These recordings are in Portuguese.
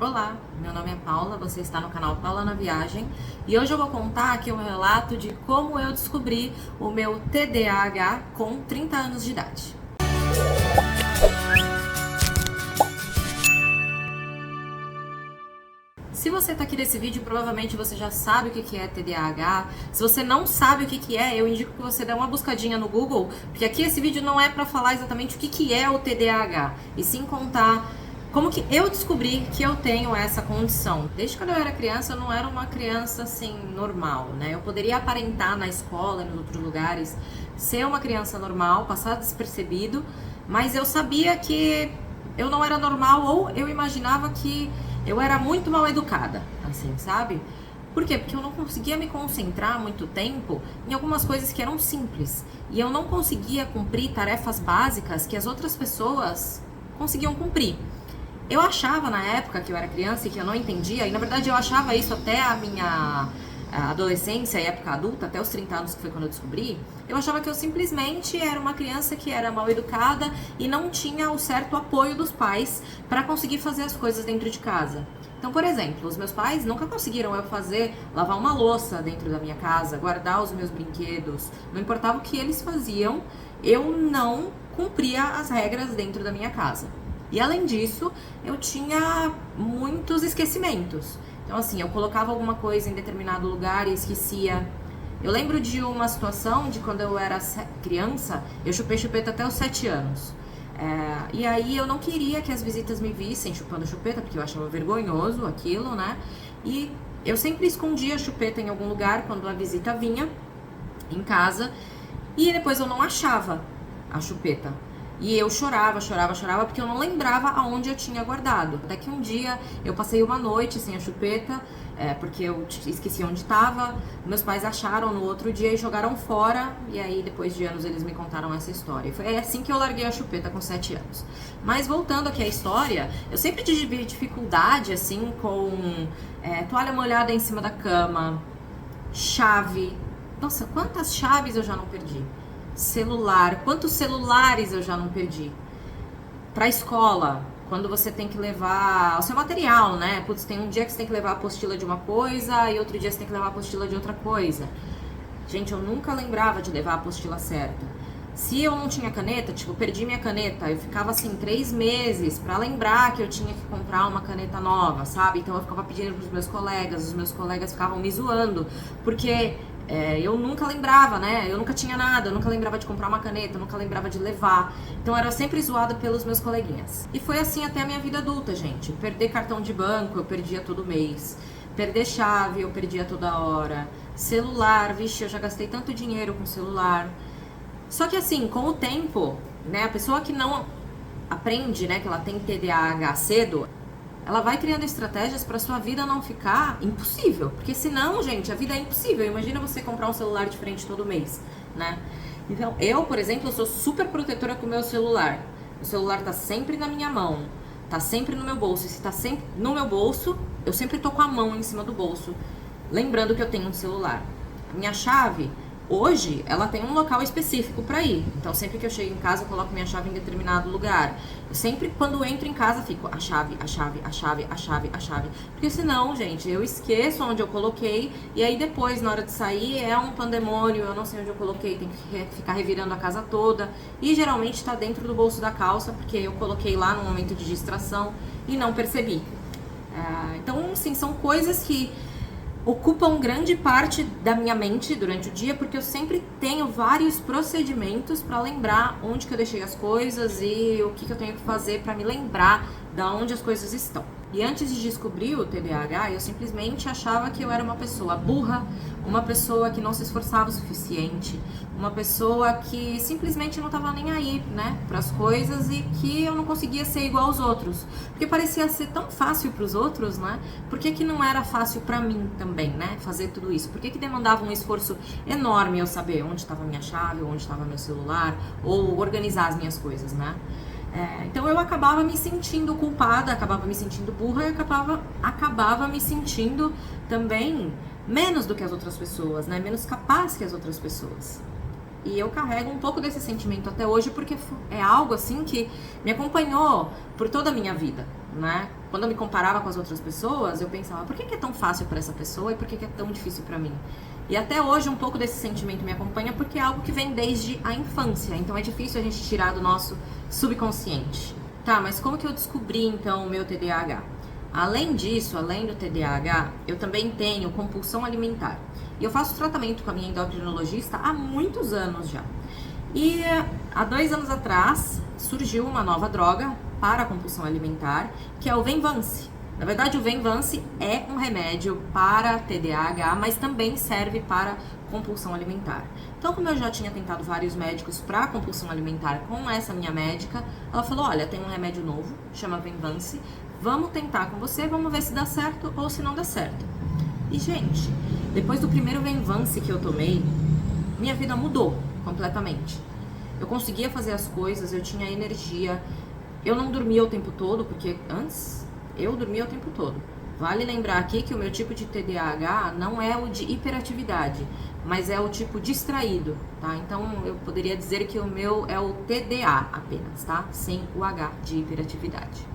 Olá, meu nome é Paula, você está no canal Paula na Viagem e hoje eu vou contar aqui um relato de como eu descobri o meu TDAH com 30 anos de idade. Se você está aqui nesse vídeo, provavelmente você já sabe o que é TDAH. Se você não sabe o que é, eu indico que você dê uma buscadinha no Google, porque aqui esse vídeo não é para falar exatamente o que é o TDAH, e sim contar como que eu descobri que eu tenho essa condição. Desde quando eu era criança, eu não era uma criança assim normal, né? Eu poderia aparentar na escola e nos outros lugares ser uma criança normal, passar despercebido, mas eu sabia que eu não era normal, ou eu imaginava que eu era muito mal educada, assim, sabe? Por quê? Porque eu não conseguia me concentrar muito tempo em algumas coisas que eram simples. E eu não conseguia cumprir tarefas básicas que as outras pessoas conseguiam cumprir. Eu achava na época que eu era criança e que eu não entendia, e na verdade eu achava isso até a minha adolescência e época adulta, até os 30 anos, que foi quando eu descobri, eu achava que eu simplesmente era uma criança que era mal educada e não tinha o certo apoio dos pais para conseguir fazer as coisas dentro de casa. Então, por exemplo, os meus pais nunca conseguiram eu fazer, lavar uma louça dentro da minha casa, guardar os meus brinquedos, não importava o que eles faziam, eu não cumpria as regras dentro da minha casa. E além disso, eu tinha muitos esquecimentos. Então, assim, eu colocava alguma coisa em determinado lugar e esquecia. Eu lembro de uma situação de quando eu era criança, eu chupei chupeta até os 7 anos. E aí eu não queria que as visitas me vissem chupando chupeta, porque eu achava vergonhoso aquilo, né? E eu sempre escondia a chupeta em algum lugar quando a visita vinha em casa. E depois eu não achava a chupeta. E eu chorava, porque eu não lembrava aonde eu tinha guardado. Até que um dia eu passei uma noite sem a chupeta, porque eu esqueci onde estava. Meus pais acharam no outro dia e jogaram fora. E aí, depois de anos, eles me contaram essa história. E foi assim que eu larguei a chupeta com 7 anos. Mas voltando aqui à história, eu sempre tive dificuldade, assim, com toalha molhada em cima da cama, chave. Nossa, quantas chaves eu já não perdi? Celular, quantos celulares eu já não perdi? Pra escola, quando você tem que levar o seu material, né? Putz, tem um dia que você tem que levar a apostila de uma coisa e outro dia você tem que levar a apostila de outra coisa. Gente, eu nunca lembrava de levar a apostila certa. Se eu não tinha caneta, tipo, perdi minha caneta, eu ficava assim 3 meses pra lembrar que eu tinha que comprar uma caneta nova, sabe? Então eu ficava pedindo pros meus colegas, os meus colegas ficavam me zoando, porque eu nunca lembrava, né? Eu nunca tinha nada, eu nunca lembrava de comprar uma caneta, eu nunca lembrava de levar. Então eu era sempre zoada pelos meus coleguinhas. E foi assim até a minha vida adulta, gente. Perder cartão de banco, eu perdia todo mês. Perder chave, eu perdia toda hora. Celular, vixe, eu já gastei tanto dinheiro com celular. Só que assim, com o tempo, né, a pessoa que não aprende, né, que ela tem TDAH cedo, ela vai criando estratégias para sua vida não ficar impossível. Porque senão, gente, a vida é impossível. Imagina você comprar um celular diferente todo mês, né? Então, eu, por exemplo, sou super protetora com o meu celular. O celular tá sempre na minha mão, tá sempre no meu bolso. E se tá sempre no meu bolso, eu sempre tô com a mão em cima do bolso, lembrando que eu tenho um celular. A minha chave, hoje, ela tem um local específico para ir. Então, sempre que eu chego em casa, eu coloco minha chave em determinado lugar. Eu sempre, quando entro em casa, fico a chave, a chave, a chave, a chave, a chave. Porque senão, gente, eu esqueço onde eu coloquei. E aí, depois, na hora de sair, é um pandemônio. Eu não sei onde eu coloquei, tem que ficar revirando a casa toda. E, geralmente, tá dentro do bolso da calça, porque eu coloquei lá no momento de distração e não percebi. Então, assim, são coisas que ocupam grande parte da minha mente durante o dia, porque eu sempre tenho vários procedimentos para lembrar onde que eu deixei as coisas e o que eu tenho que fazer para me lembrar da onde as coisas estão. E antes de descobrir o TDAH, eu simplesmente achava que eu era uma pessoa burra, uma pessoa que não se esforçava o suficiente, uma pessoa que simplesmente não estava nem aí, né, para as coisas, e que eu não conseguia ser igual aos outros. Porque parecia ser tão fácil para os outros, né? Por que não era fácil para mim também, né, fazer tudo isso? Por que demandava um esforço enorme eu saber onde estava minha chave, onde estava meu celular, ou organizar as minhas coisas, né? Então eu acabava me sentindo culpada, acabava me sentindo burra e acabava me sentindo também menos do que as outras pessoas, né? Menos capaz que as outras pessoas. E eu carrego um pouco desse sentimento até hoje, porque é algo assim que me acompanhou por toda a minha vida, né? quando eu me comparava com as outras pessoas, eu pensava, por que é tão fácil para essa pessoa e por que é tão difícil para mim? E até hoje um pouco desse sentimento me acompanha porque é algo que vem desde a infância, então é difícil a gente tirar do nosso subconsciente. Tá, mas como que eu descobri então o meu TDAH? Além disso, além do TDAH, eu também tenho compulsão alimentar. E eu faço tratamento com a minha endocrinologista há muitos anos já. E há 2 anos atrás surgiu uma nova droga para a compulsão alimentar, que é o Venvance. Na verdade, o Venvance é um remédio para TDAH, mas também serve para compulsão alimentar. Então, como eu já tinha tentado vários médicos para compulsão alimentar com essa minha médica, ela falou, olha, tem um remédio novo, chama Venvance, vamos tentar com você, vamos ver se dá certo ou se não dá certo. E, gente, depois do primeiro Venvance que eu tomei, minha vida mudou completamente. Eu conseguia fazer as coisas, eu tinha energia, eu não dormia o tempo todo, porque antes eu dormia o tempo todo. Vale lembrar aqui que o meu tipo de TDAH não é o de hiperatividade, mas é o tipo distraído, tá? Então eu poderia dizer que o meu é o TDA apenas, tá? Sem o H de hiperatividade.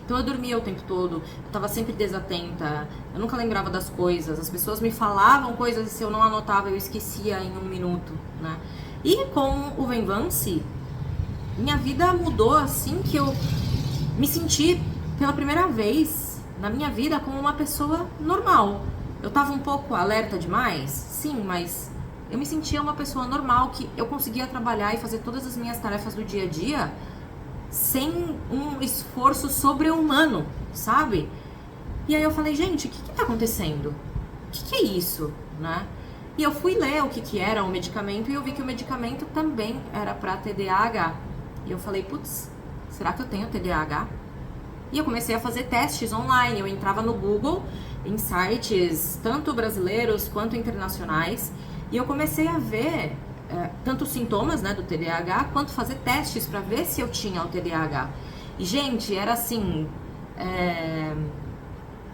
Então eu dormia o tempo todo, eu tava sempre desatenta, eu nunca lembrava das coisas, as pessoas me falavam coisas e se eu não anotava eu esquecia em 1 minuto, né? E com o Venvance, minha vida mudou assim que eu me senti pela primeira vez na minha vida como uma pessoa normal. Eu tava um pouco alerta demais, sim, mas eu me sentia uma pessoa normal, que eu conseguia trabalhar e fazer todas as minhas tarefas do dia a dia sem um esforço sobre-humano, sabe? E aí eu falei, gente, o que tá acontecendo? O que é isso, né? E eu fui ler o que era o medicamento e eu vi que o medicamento também era para TDAH. E eu falei, putz, será que eu tenho TDAH? E eu comecei a fazer testes online. Eu entrava no Google, em sites tanto brasileiros quanto internacionais, e eu comecei a ver tanto os sintomas, né, do TDAH, quanto fazer testes para ver se eu tinha o TDAH. E, gente, era assim...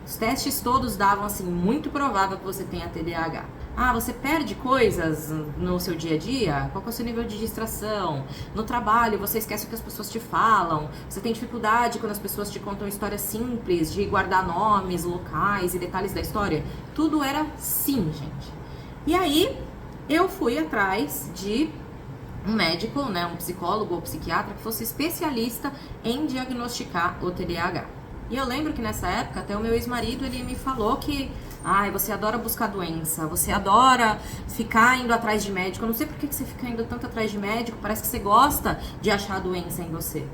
Os testes todos davam assim, muito provável que você tenha TDAH. Ah, você perde coisas no seu dia a dia? Qual que é o seu nível de distração? No trabalho, você esquece o que as pessoas te falam? Você tem dificuldade quando as pessoas te contam histórias simples, de guardar nomes, locais e detalhes da história? Tudo era sim, gente. E aí, eu fui atrás de um médico, né, um psicólogo ou psiquiatra que fosse especialista em diagnosticar o TDAH. E eu lembro que nessa época, até o meu ex-marido, ele me falou que você adora buscar doença, você adora ficar indo atrás de médico. Eu não sei por que você fica indo tanto atrás de médico, parece que você gosta de achar doença em você.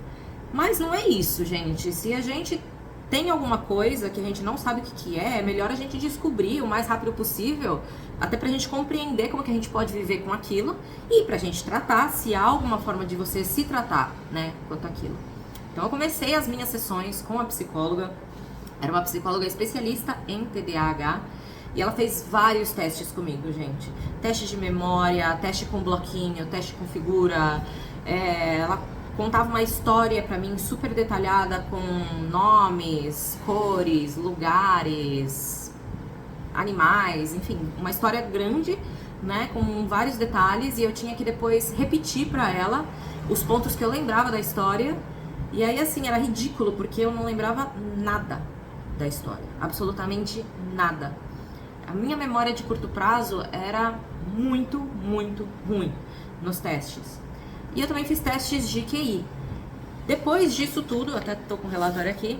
Mas não é isso, gente. Se a gente tem alguma coisa que a gente não sabe o que é melhor a gente descobrir o mais rápido possível, até pra gente compreender como que a gente pode viver com aquilo e pra gente tratar, se há alguma forma de você se tratar, né, quanto aquilo. Então eu comecei as minhas sessões com a psicóloga. Era uma psicóloga especialista em TDAH e ela fez vários testes comigo, gente. Teste de memória, teste com bloquinho, teste com figura. Ela contava uma história pra mim super detalhada com nomes, cores, lugares, animais, enfim, uma história grande, né, com vários detalhes, e eu tinha que depois repetir pra ela os pontos que eu lembrava da história. E aí, assim, era ridículo, porque eu não lembrava nada da história, absolutamente nada. A minha memória de curto prazo era muito, muito ruim nos testes. E eu também fiz testes de QI. Depois disso tudo, até tô com o relatório aqui,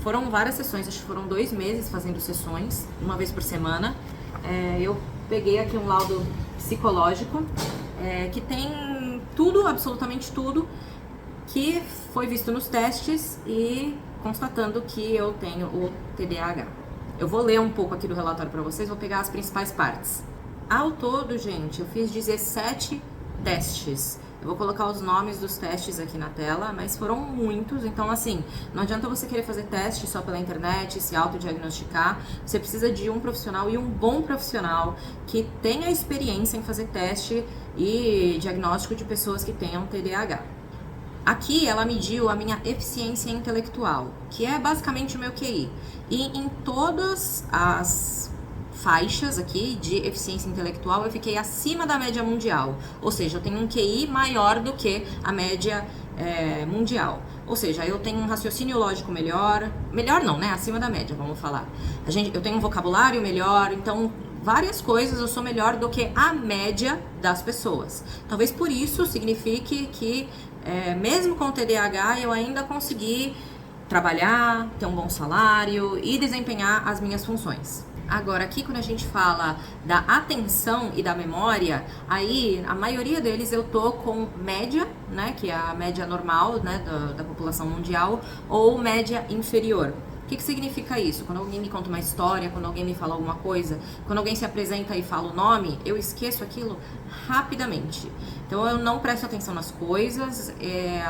foram várias sessões, acho que foram 2 meses fazendo sessões, uma vez por semana. Eu peguei aqui um laudo psicológico, que tem tudo, absolutamente tudo, que foi visto nos testes e constatando que eu tenho o TDAH. Eu vou ler um pouco aqui do relatório para vocês, vou pegar as principais partes. Ao todo, gente, eu fiz 17 testes. Eu vou colocar os nomes dos testes aqui na tela, mas foram muitos, então assim, não adianta você querer fazer teste só pela internet, se autodiagnosticar. Você precisa de um profissional, e um bom profissional que tenha experiência em fazer teste e diagnóstico de pessoas que tenham TDAH. Aqui ela mediu a minha eficiência intelectual, que é basicamente o meu QI. E em todas as faixas aqui de eficiência intelectual eu fiquei acima da média mundial. Ou seja, eu tenho um QI maior do que a média mundial. Ou seja, eu tenho um raciocínio lógico melhor, melhor não, né? Acima da média, vamos falar. Eu tenho um vocabulário melhor, então várias coisas eu sou melhor do que a média das pessoas. Talvez por isso signifique que, mesmo com o TDAH, eu ainda consegui trabalhar, ter um bom salário e desempenhar as minhas funções. Agora, aqui quando a gente fala da atenção e da memória, aí a maioria deles eu tô com média, né, que é a média normal, né, da população mundial, ou média inferior. O que significa isso? Quando alguém me conta uma história, quando alguém me fala alguma coisa, quando alguém se apresenta e fala o nome, eu esqueço aquilo rapidamente. Então eu não presto atenção nas coisas,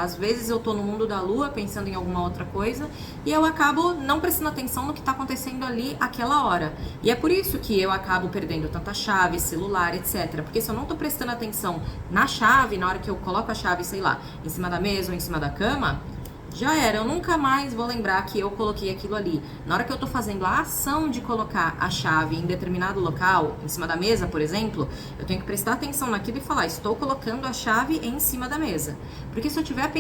às vezes eu tô no mundo da lua pensando em alguma outra coisa e eu acabo não prestando atenção no que tá acontecendo ali aquela hora. E é por isso que eu acabo perdendo tanta chave, celular, etc. Porque se eu não tô prestando atenção na chave, na hora que eu coloco a chave, sei lá, em cima da mesa ou em cima da cama, já era, eu nunca mais vou lembrar que eu coloquei aquilo ali. Na hora que eu tô fazendo a ação de colocar a chave em determinado local, em cima da mesa, por exemplo, eu tenho que prestar atenção naquilo e falar, estou colocando a chave em cima da mesa. Porque se eu estiver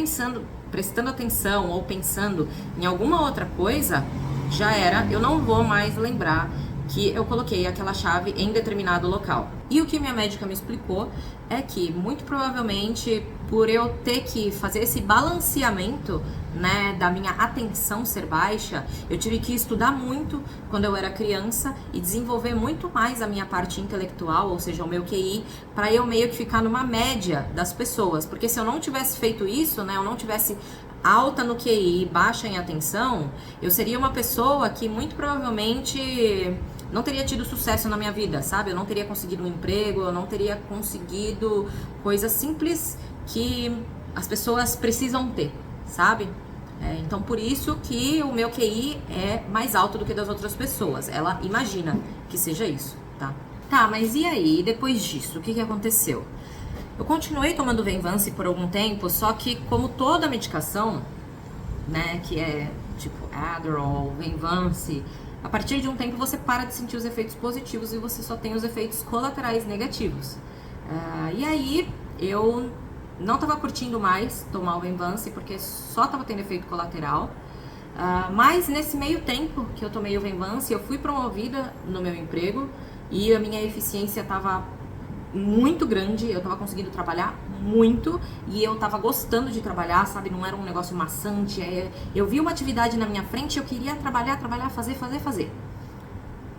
prestando atenção ou pensando em alguma outra coisa, já era, eu não vou mais lembrar que eu coloquei aquela chave em determinado local. E o que minha médica me explicou é que, muito provavelmente, por eu ter que fazer esse balanceamento, né, da minha atenção ser baixa, eu tive que estudar muito quando eu era criança e desenvolver muito mais a minha parte intelectual, ou seja, o meu QI, para eu meio que ficar numa média das pessoas. Porque se eu não tivesse feito isso, né, eu não tivesse alta no QI, baixa em atenção, eu seria uma pessoa que muito provavelmente não teria tido sucesso na minha vida, sabe? Eu não teria conseguido um emprego, eu não teria conseguido coisas simples que as pessoas precisam ter, sabe? Então, por isso que o meu QI é mais alto do que das outras pessoas. Ela imagina que seja isso, tá? Tá, mas e aí? Depois disso, o que aconteceu? Eu continuei tomando Venvance por algum tempo, só que como toda medicação, né, que é tipo Adderall, Venvance, a partir de um tempo você para de sentir os efeitos positivos e você só tem os efeitos colaterais negativos. E aí eu não estava curtindo mais tomar o Venvance porque só estava tendo efeito colateral. Mas nesse meio tempo que eu tomei o Venvance, eu fui promovida no meu emprego e a minha eficiência estava muito grande, eu tava conseguindo trabalhar muito e eu tava gostando de trabalhar, sabe? Não era um negócio maçante, eu vi uma atividade na minha frente e eu queria trabalhar, fazer.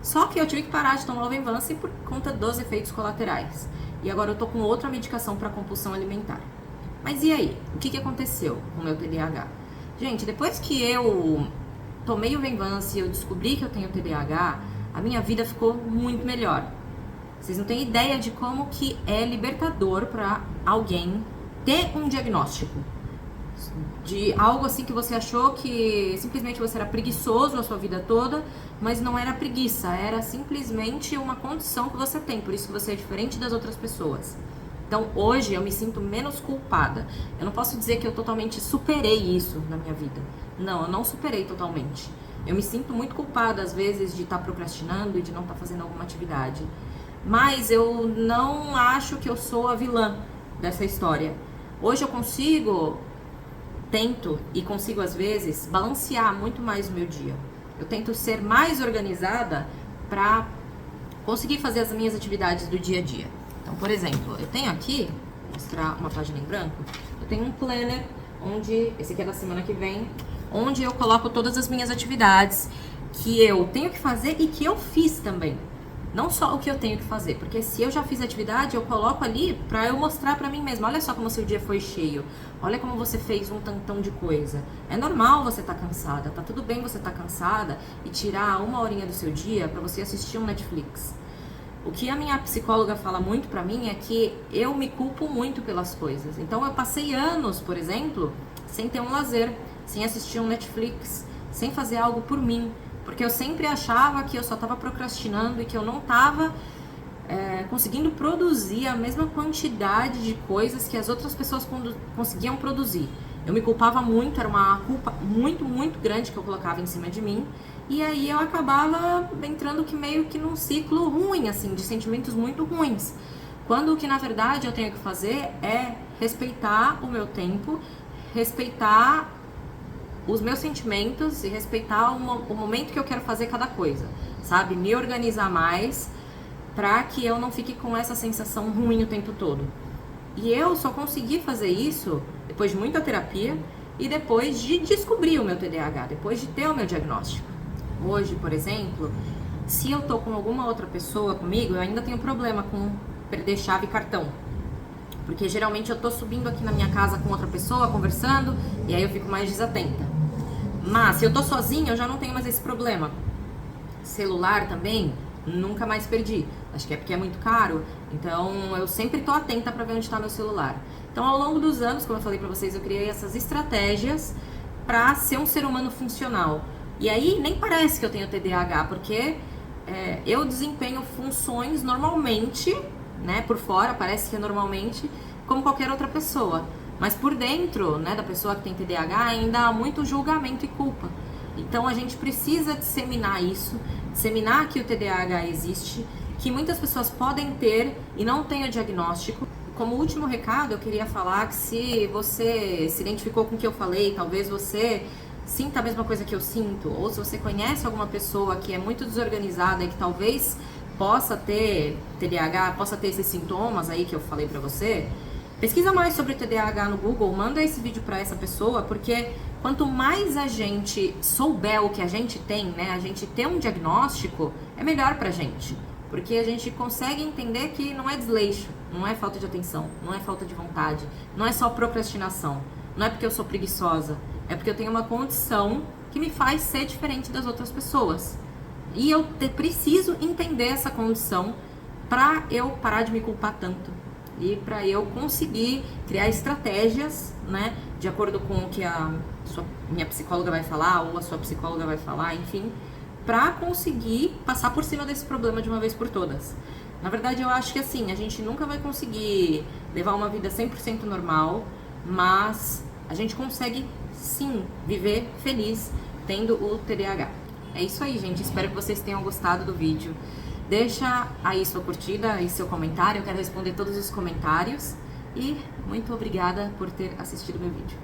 Só que eu tive que parar de tomar o Venvance por conta dos efeitos colaterais. E agora eu tô com outra medicação para compulsão alimentar. Mas e aí? O que aconteceu com o meu TDAH? Gente, depois que eu tomei o Venvance e eu descobri que eu tenho TDAH, a minha vida ficou muito melhor. Vocês não têm ideia de como que é libertador para alguém ter um diagnóstico de algo assim que você achou que simplesmente você era preguiçoso a sua vida toda, mas não era preguiça, era simplesmente uma condição que você tem, por isso que você é diferente das outras pessoas. Então hoje eu me sinto menos culpada. Eu não posso dizer que eu totalmente superei isso na minha vida. Não, eu não superei totalmente. Eu me sinto muito culpada às vezes de estar procrastinando e de não estar fazendo alguma atividade. Mas eu não acho que eu sou a vilã dessa história. Hoje eu tento e consigo às vezes balancear muito mais o meu dia. Eu tento ser mais organizada para conseguir fazer as minhas atividades do dia a dia. Então, por exemplo, eu tenho aqui, vou mostrar uma página em branco, eu tenho um planner, esse aqui é da semana que vem, onde eu coloco todas as minhas atividades que eu tenho que fazer e que eu fiz também. Não só o que eu tenho que fazer, porque se eu já fiz atividade, eu coloco ali pra eu mostrar pra mim mesma. Olha só como seu dia foi cheio. Olha como você fez um tantão de coisa. É normal você estar cansada, tá tudo bem você estar cansada e tirar uma horinha do seu dia pra você assistir um Netflix. O que a minha psicóloga fala muito pra mim é que eu me culpo muito pelas coisas. Então eu passei anos, por exemplo, sem ter um lazer, sem assistir um Netflix, sem fazer algo por mim. Porque eu sempre achava que eu só estava procrastinando e que eu não estava conseguindo produzir a mesma quantidade de coisas que as outras pessoas conseguiam produzir. Eu me culpava muito, era uma culpa muito, muito grande que eu colocava em cima de mim. E aí eu acabava entrando meio que num ciclo ruim, assim, de sentimentos muito ruins. Quando o que na verdade eu tenho que fazer é respeitar o meu tempo, respeitar os meus sentimentos e respeitar o momento que eu quero fazer cada coisa, sabe? Me organizar mais pra que eu não fique com essa sensação ruim o tempo todo. E eu só consegui fazer isso depois de muita terapia e depois de descobrir o meu TDAH, depois de ter o meu diagnóstico. Hoje, por exemplo, se eu tô com alguma outra pessoa comigo, eu ainda tenho problema com perder chave e cartão. Porque geralmente eu tô subindo aqui na minha casa com outra pessoa, conversando, e aí eu fico mais desatenta. Mas se eu tô sozinha, eu já não tenho mais esse problema. Celular também, nunca mais perdi. Acho que é porque é muito caro, então eu sempre tô atenta pra ver onde tá meu celular. Então ao longo dos anos, como eu falei pra vocês, eu criei essas estratégias pra ser um ser humano funcional. E aí nem parece que eu tenho TDAH, porque eu desempenho funções normalmente, né, por fora, parece que é normalmente, como qualquer outra pessoa. Mas por dentro, né, da pessoa que tem TDAH, ainda há muito julgamento e culpa. Então a gente precisa disseminar isso, disseminar que o TDAH existe, que muitas pessoas podem ter e não têm o diagnóstico. Como último recado, eu queria falar que se você se identificou com o que eu falei, talvez você sinta a mesma coisa que eu sinto, ou se você conhece alguma pessoa que é muito desorganizada e que talvez possa ter TDAH, possa ter esses sintomas aí que eu falei pra você, pesquisa mais sobre TDAH no Google, manda esse vídeo pra essa pessoa, porque quanto mais a gente souber o que a gente tem, né, a gente ter um diagnóstico, é melhor pra gente. Porque a gente consegue entender que não é desleixo, não é falta de atenção, não é falta de vontade, não é só procrastinação, não é porque eu sou preguiçosa, é porque eu tenho uma condição que me faz ser diferente das outras pessoas. E eu preciso entender essa condição pra eu parar de me culpar tanto. E pra eu conseguir criar estratégias, né, de acordo com o que minha psicóloga vai falar, ou a sua psicóloga vai falar, enfim, pra conseguir passar por cima desse problema de uma vez por todas. Na verdade, eu acho que assim, a gente nunca vai conseguir levar uma vida 100% normal, mas a gente consegue sim viver feliz tendo o TDAH. É isso aí, gente. Espero que vocês tenham gostado do vídeo. Deixa aí sua curtida e seu comentário. Eu quero responder todos os comentários. E muito obrigada por ter assistido meu vídeo.